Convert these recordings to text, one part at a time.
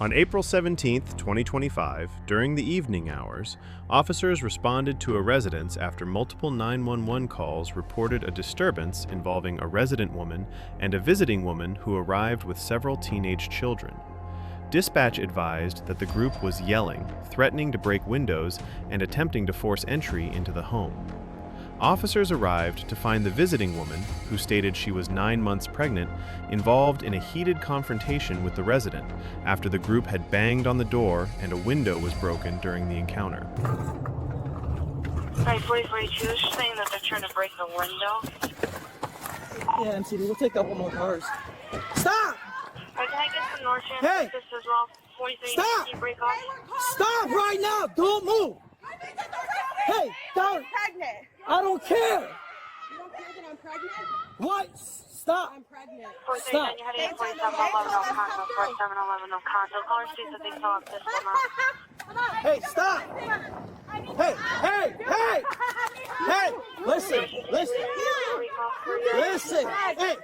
On April 17, 2025, during the evening hours, officers responded to a residence after multiple 911 calls reported a disturbance involving a resident woman and a visiting woman who arrived with several teenage children. Dispatch advised that the group was yelling, threatening to break windows, and attempting to force entry into the home. Officers arrived to find the visiting woman, who stated she was 9 months pregnant, involved in a heated confrontation with the resident after the group had banged on the door and a window was broken during the encounter. Hi, 4042 is saying that they're trying to break the window. Yeah, MCD, we'll take a couple more cars. Stop! Can I get some North End Hey! this as well? 43 Stop! break off. Stop right now! Don't move! Hey, don't! Pregnant. I don't care! You don't care that I'm pregnant? What? Stop! I'm pregnant. 439, you're heading to 4711 no contact, 4711 no contact. Caller states that they saw this one. Hey, stop! Hey, hey, hey! Hey! Listen, listen! Listen! Hey!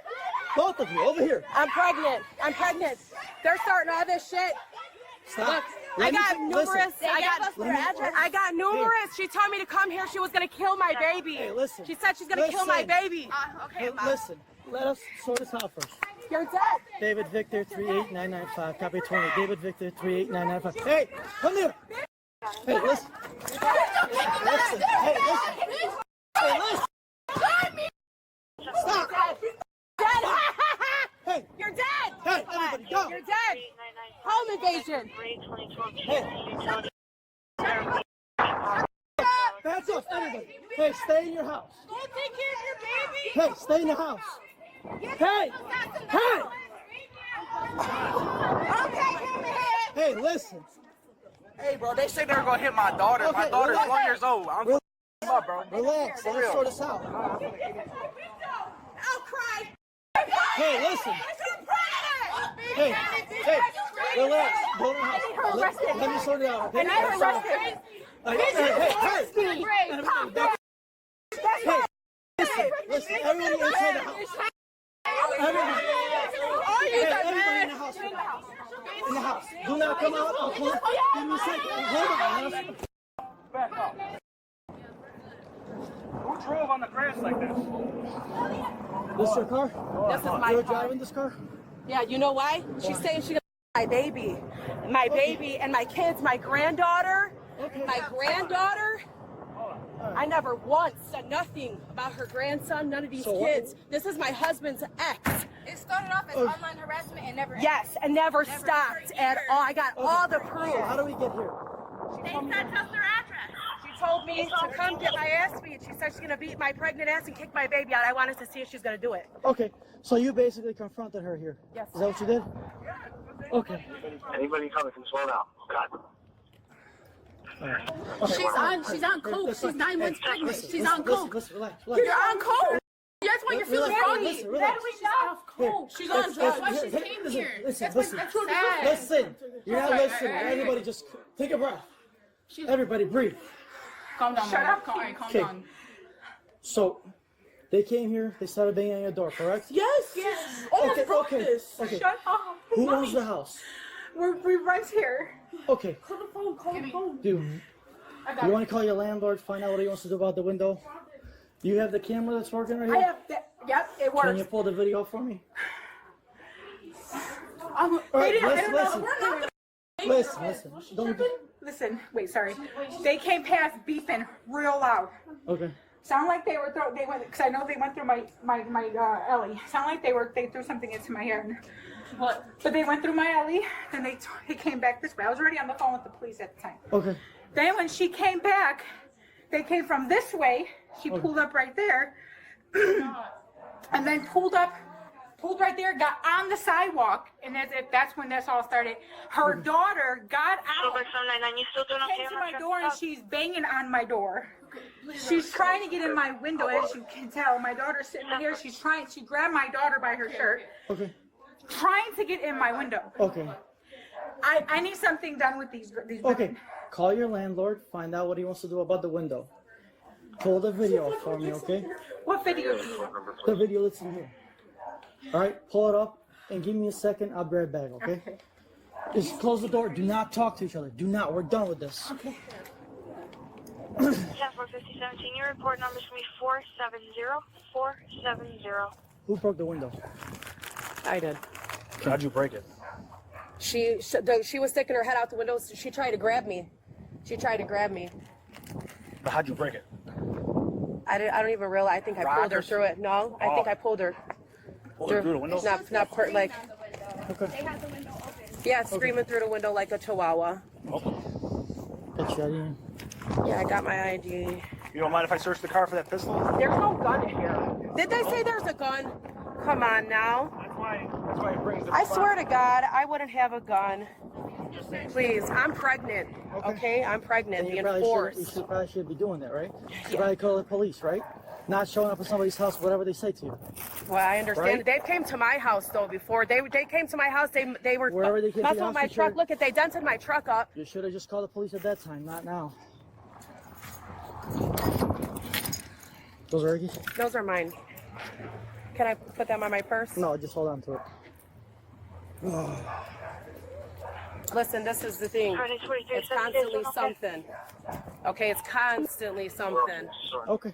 Both of you, over here! I'm pregnant. I'm pregnant. They're starting all this shit. Stop! I got numerous. Listen. I got numerous. She told me to come here. She was gonna kill my baby. Hey, listen. She said she's gonna kill my baby. Hey, listen, let us sort this out first. You're dead. David Victor 38995, copy 20. David Victor 38995. Hey, come here! Hey, listen! Listen! Hey, listen! Hey, listen! Stop! Dead. Hey! You're dead. Hey, everybody, go! You're dead. Home invasion. Hey! Back off, everybody! Hey, stay in your house! Go take care of your baby. Hey, stay in the house! Hey! Hey! Hey, listen! Hey, bro, they say they're gonna hit my daughter. Okay, My daughter's relax. 1 year old. I'm up, bro. Relax, For let's real. sort this out. I'll cry. Hey, listen! I'm pregnant. Hey, hey, relax. Go to the house. Let me sort it out, okay? And I'm arrested. Hey, listen, everybody inside the house. Everybody. Hey, everybody in the house. In the house. Do not come out. I'll come. Give me a second. Hold on. Back up. Who drove on the grass like this? This your car? This is my You're car. driving this car? Yeah, you know why? She's saying she's gonna kill my baby and my kids, my granddaughter, my granddaughter. I never once said nothing about her grandson, none of these kids. This is my husband's ex. It started off as online harassment and never ended. Yes, and never stopped at all. I got all the proof. How do we get here? They sent us their address. She told me to come get my ass beat. She said she's gonna beat my pregnant ass and kick my baby out. I wanted to see if she's gonna do it. Okay, so you basically confronted her here. Yes. Is that what you did? Okay. Anybody coming from slow down. God. She's on coke. She's 9 months pregnant. She's on coke. Listen, relax. You're on coke. That's why you're feeling froggy. Relax. She's off coke. She's on drugs. That's why she came here. Listen, That's sad. listen. You're not listening. Everybody just take a breath. Everybody breathe. Calm down. Shut up. Calm Okay. down. So, they came here, they started banging on your door, correct? Yes. Almost broke this. Okay. Shut up. Who owns the house? We rent here. Okay. Call the phone. Call the phone. Do you want to call your landlord, find out what he wants to do about the window? Do you have the camera that's working right I here? have that. Yep, it Can you works. pull the video for me? I'm All right, listen. Listen. Don't. Listen. Wait. Sorry. They came past beeping real loud. Okay. Sound like they went because I know they went through my alley. Sound like they threw something into my head. But they went through my alley. Then they came back this way. I was already on the phone with the police at the time. Okay. Then when she came back, they came from this way. She pulled up right there, and then pulled right there, got on the sidewalk, and that's when this all started. Her daughter got out, You still doing okay? came to my door, and she's banging on my door. She's trying to get in my window, as you can tell. My daughter's sitting here. She grabbed my daughter by her shirt, Okay. trying to get in my window. Okay. I need something done with these Okay. women. Call your landlord, find out what he wants to do about the window. Pull the video for me, okay? What video do you want? The video that's in here. All right, pull it up and give me a second. I'll be right back, okay? Just close the door. Do not talk to each other. Do not. We're done with this. Okay. 10-4-50-17, your report number's going to be 470-470. Who broke the window? I did. How'd you break it? She was sticking her head out the window. So she tried to grab me. But how'd you break it? I don't even realize. I think I pulled her through it. No, I think I pulled her. Pulled her through the window? Like, Okay. yeah, screaming through the window like a chihuahua. Get your ID. Yeah, I got my ID. You don't mind if I search the car for that pistol? There's no gun here. Did they say there's a gun? Come on now. That's why it brings the I swear to God, I wouldn't have a gun. Please, I'm pregnant. Okay, I'm pregnant. And Being you forced. probably should be doing that, right? You probably call the police, right? Not showing up at somebody's house, whatever they say to you. Well, I understand. Right? They came to my house though before. They came to my house. They were Wherever they came to messing your with my house, truck. Look at they dented my truck up. You should have just called the police at that time, not now. Those are Ricky's? Those are mine. Can I put them on my purse? No, just hold on to it. Listen, this is the thing. It's constantly something. Okay, it's constantly something. Okay.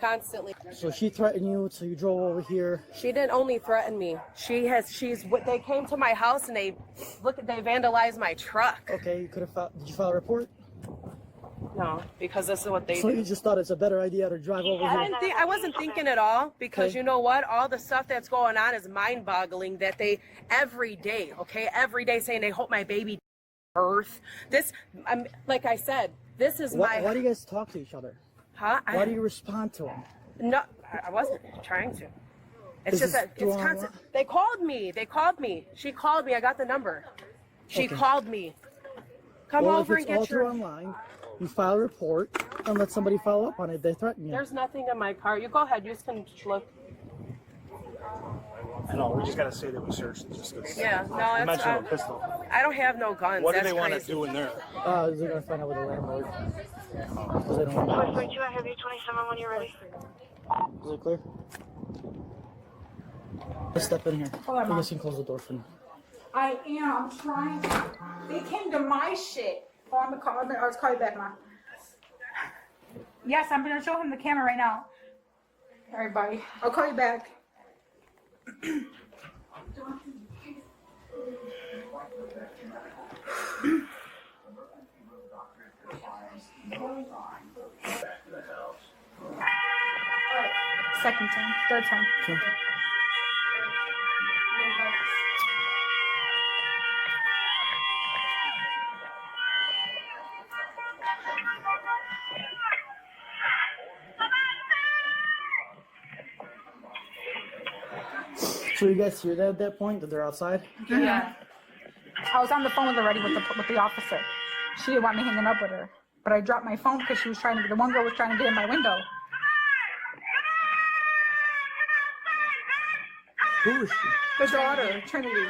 Constantly. So she threatened you, so you drove over here. She didn't only threaten me. They came to my house and they vandalized my truck. Okay, you could have did you file a report? No, because this is what they So do. you just thought it's a better idea to drive over here? I wasn't thinking at all because Okay. you know what? All the stuff that's going on is mind-boggling that they every day saying they hope my baby birth. Like I said, this is Why do you guys talk to each other? Huh? Why do you respond to them? No, I wasn't trying to. It's Is just this that through it's online? constant. They called me. She called me. I got the number. She Okay. called me. Come Well, over if and it's all get through your. online, you file a report and let somebody follow up on it. They threaten you. There's nothing in my car. You go ahead. You just can look. I know, we just gotta say that we searched it just because. Yeah, no, You it's. mentioned a pistol. I don't have no guns. What do That's they want to crazy. do in there? They're gonna find out with the landlord. 'Cause they don't want 42, I have you 27 when you're ready. Is it clear? Let's step in here. Hold on, You Mom. guys can close the door for me. I am. I'm trying. They came to my shit. Oh, I'm gonna call. I'll call you back, Mom. Yes, I'm gonna show him the camera right now. All right, bye. I'll call you back. Second time, third time. So you guys hear that at that point, that they're outside? Yeah. I was on the phone already with the officer. She didn't want me hanging up with her, but I dropped my phone because the one girl was trying to get in my window. Who is she? The daughter, Trinity.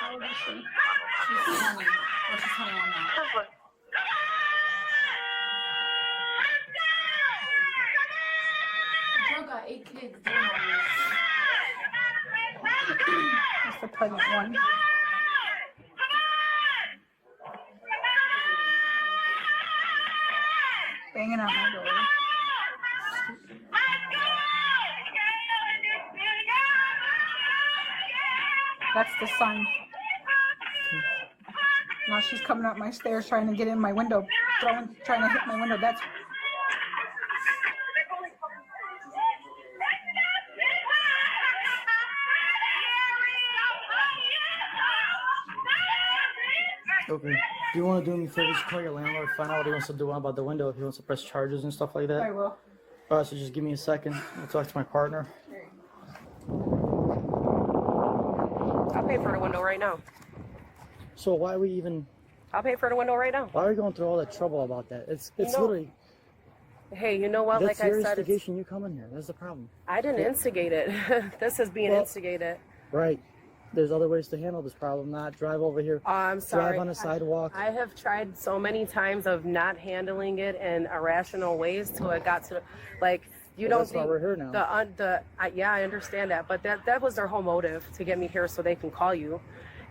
How old is she? She's 20. Or she's 21 now. The girl got 8 kids doing all That's the pregnant one. Banging out my door. That's the son. Now she's coming up my stairs trying to get in my window, trying to hit my window. That's Okay. Do you want to do me a favor? Just call your landlord, find out what he wants to do about the window, if he wants to press charges and stuff like I that. will. Alright, so just give me a second. I'll talk to my partner. I'll pay for the window right now. So why are we even? I'll pay for the window right now. Why are we going through all that trouble about that? It's No. literally. Hey, you know what? That's Like your I said, instigation. You come in here. That's the problem. I didn't instigate it. This is being Well- instigated. Right. There's other ways to handle this problem. Not drive over here. Oh, I'm sorry. Drive on a sidewalk. I have tried so many times of not handling it in irrational ways till it got to, like, You Well, don't that's why think we're here now. yeah, I understand that, but that was their whole motive, to get me here so they can call you.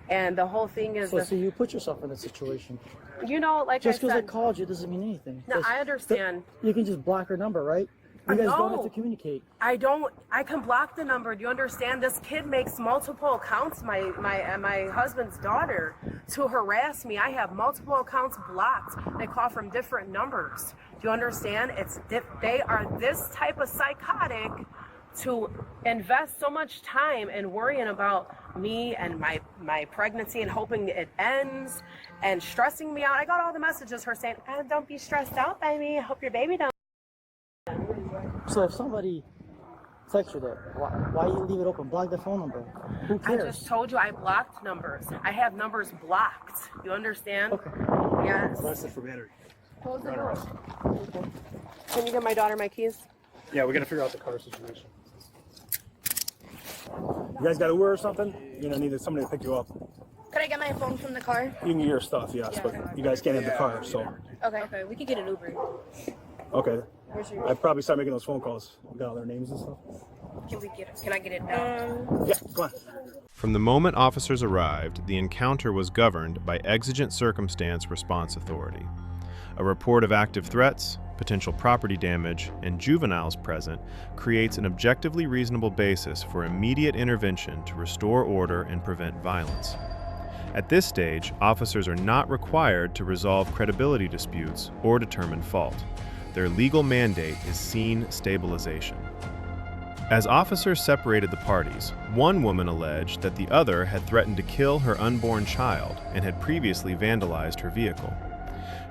And the whole thing is, So see, you put yourself in a situation. you know, like Just I because I said, called you doesn't mean anything. no, I understand. You can just block her number, right? You guys don't have No. to communicate. I can block the number. Do you understand? This kid makes multiple accounts, my husband's daughter, to harass me. I have multiple accounts blocked. They call from different numbers. Do you understand? They are this type of psychotic to invest so much time in worrying about me and my pregnancy and hoping it ends and stressing me out. I got all the messages, her saying, don't be stressed out by me. I hope your baby don't. So if somebody texts you that, why you leave it open? Block the phone number. Who I cares? just told you I blocked numbers. I have numbers blocked. You understand? Okay. Yes. That's it for battery. Close the door. Okay. Can you get my daughter my keys? Yeah, we got to figure out the car situation. You guys got Uber or something? You're gonna need somebody to pick you up. Could I get my phone from the car? You can get your stuff, yes, but you guys can't have the car, so. Okay, we could get an Uber. Okay. Where's your? I'd probably start making those phone calls. We got all their names and stuff. Can I get it now? Yeah, go on. From the moment officers arrived, the encounter was governed by Exigent Circumstance Response Authority. A report of active threats, potential property damage, and juveniles present creates an objectively reasonable basis for immediate intervention to restore order and prevent violence. At this stage, officers are not required to resolve credibility disputes or determine fault. Their legal mandate is scene stabilization. As officers separated the parties, one woman alleged that the other had threatened to kill her unborn child and had previously vandalized her vehicle.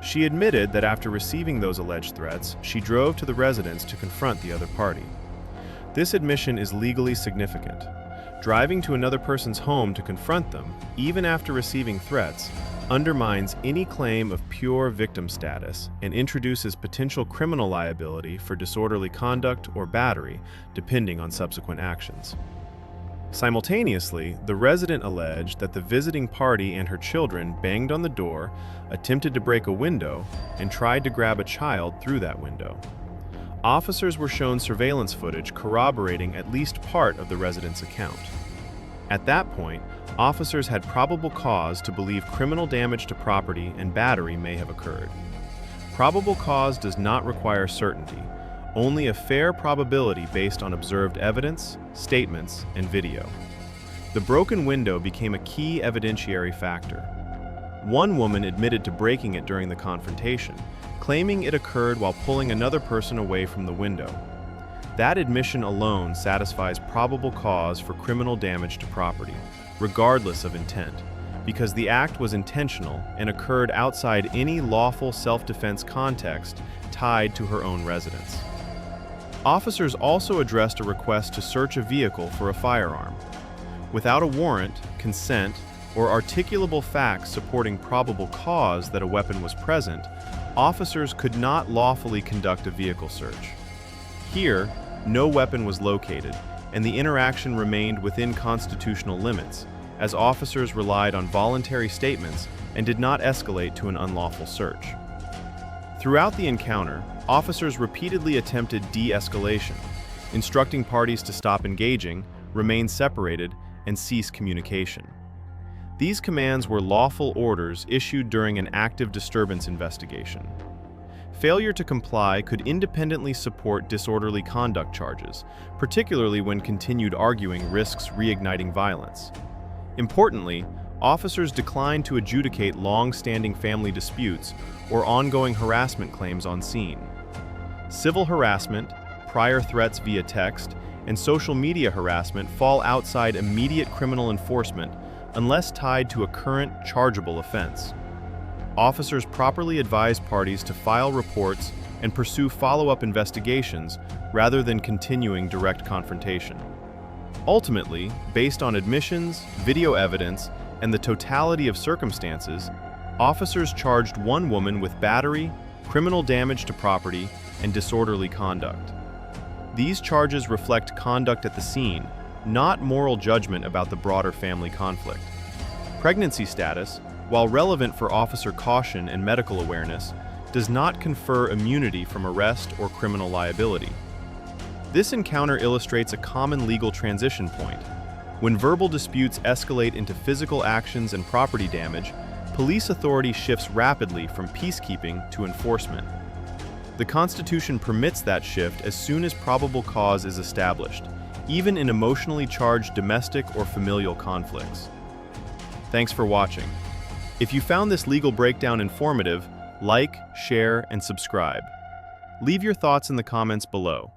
She admitted that after receiving those alleged threats, she drove to the residence to confront the other party. This admission is legally significant. Driving to another person's home to confront them, even after receiving threats, undermines any claim of pure victim status and introduces potential criminal liability for disorderly conduct or battery, depending on subsequent actions. Simultaneously, the resident alleged that the visiting party and her children banged on the door, attempted to break a window, and tried to grab a child through that window. Officers were shown surveillance footage corroborating at least part of the resident's account. At that point, officers had probable cause to believe criminal damage to property and battery may have occurred. Probable cause does not require certainty, only a fair probability based on observed evidence, statements, and video. The broken window became a key evidentiary factor. One woman admitted to breaking it during the confrontation, claiming it occurred while pulling another person away from the window. That admission alone satisfies probable cause for criminal damage to property, regardless of intent, because the act was intentional and occurred outside any lawful self-defense context tied to her own residence. Officers also addressed a request to search a vehicle for a firearm. Without a warrant, consent, or articulable facts supporting probable cause that a weapon was present, officers could not lawfully conduct a vehicle search. Here, no weapon was located, and the interaction remained within constitutional limits, as officers relied on voluntary statements and did not escalate to an unlawful search. Throughout the encounter, officers repeatedly attempted de-escalation, instructing parties to stop engaging, remain separated, and cease communication. These commands were lawful orders issued during an active disturbance investigation. Failure to comply could independently support disorderly conduct charges, particularly when continued arguing risks reigniting violence. Importantly, officers declined to adjudicate long-standing family disputes or ongoing harassment claims on scene. Civil harassment, prior threats via text, and social media harassment fall outside immediate criminal enforcement unless tied to a current chargeable offense. Officers properly advise parties to file reports and pursue follow-up investigations rather than continuing direct confrontation. Ultimately, based on admissions, video evidence, and the totality of circumstances, officers charged one woman with battery, criminal damage to property, and disorderly conduct. These charges reflect conduct at the scene, not moral judgment about the broader family conflict. Pregnancy status, while relevant for officer caution and medical awareness, does not confer immunity from arrest or criminal liability. This encounter illustrates a common legal transition point. When verbal disputes escalate into physical actions and property damage, police authority shifts rapidly from peacekeeping to enforcement. The Constitution permits that shift as soon as probable cause is established, even in emotionally charged domestic or familial conflicts. Thanks for watching. If you found this legal breakdown informative, like, share, and subscribe. Leave your thoughts in the comments below.